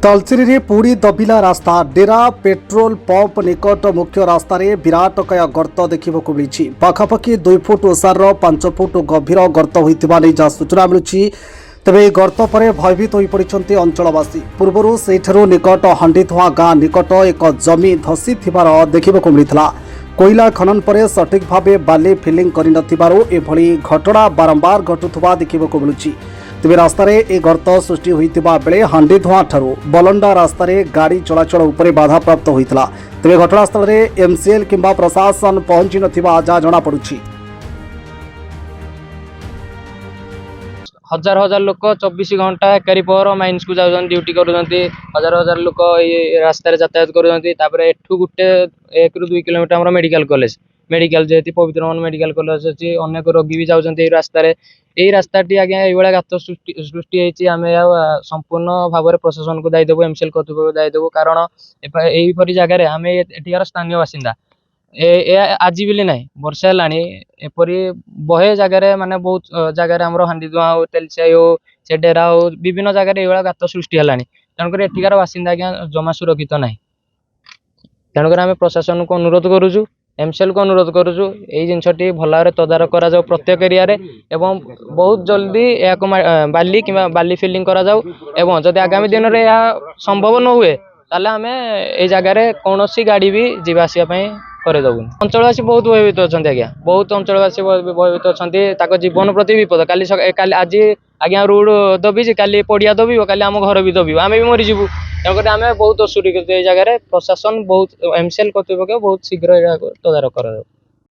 तालचेरी पुड़ी दबिला रास्ता डेरा petrol pump निकट मुख्य रास्तार विराटकाय गर्त देखा मिली पाखापाखि 2 फुट ओसार 5 फुट गभीर गर्त होता नहीं जहाँ सूचना मिलूँ। तेरे गर्त पर भयभीत हो पड़ते अंचलवासी। पूर्व से निकट हांडीधुआ गाँ निकट एक जमी धसी देखा मिलता। कोयला खनन पर सठिक भाव बाली फिलिंग कर घटना बारंबार घटुवा देखा मिलूँ। तेज रास्तार ए गर्त सृष्टि होता बेले हांडीधुआ ठारू बलंडा रास्तार गाड़ी चलाचल उपर बाधा प्राप्त होता। तेज घटनास्थल में एमसीएल किंबा प्रशासन पहुंची नथिबा जहाँ जनापड़ी। हजार हजार लोक 24 घंटा एकारी पहर माइन्स को जाऊँ ड्यूटी कर हजार हजार लोक ये रास्तार यातायात करूँ गोटे 1 ରୁ 2 किलोमीटर आम मेडिकल कॉलेज मेडिकल जेहेतु पवित्र मन मेडिकल कॉलेज अच्छी अनेक रोगी भी जाऊँच रास्तार यही रास्ताटी आज्ञा ये गात सृष्टि आम संपूर्ण भाव में प्रशासन को दायदेबू एमसीएल कर्तृपक्ष दायदेबू कारण यहीपरी जगार आम एठार स्थानीय बासिंदा आज भी ना वर्षा एपरी बहे जगार माने बहुत जगार आम हांडीधुआ हो तेलसिया हो से डेरा हो विभिन्न जगार ये गात सृष्टि है तेणुक एठिकार बासिंदा आज्ञा जमा सुरक्षित ना। तेणुक आम प्रशासन को अनुरोध करुचु एमसीएल को अनुरोध करुचु यही जिनसटी भल भाव तदारख कर प्रत्येक एरिया एवं बहुत जल्दी या बाली कि बाली फिलिंग करा जाऊ एवं जदि आगामी दिन में यह संभव न हुए ताले आम ए जगार कौन गाड़ी भी जीवा आसवाई करदेबू। अंचलवासी बहुत भयभीत अच्छा आज्ञा बहुत अंचलवासी भयभीत अच्छा जीवन प्रति विपद काली आज आज्ञा रोड दबी काली पड़िया दबी काली आम घर भी दबी आम भी मरीजु तेणुक आम बहुत असुरक्षित जगह प्रशासन बहुत एमसीएल कर्तृपक्ष बहुत शीघ्र तदारख कर।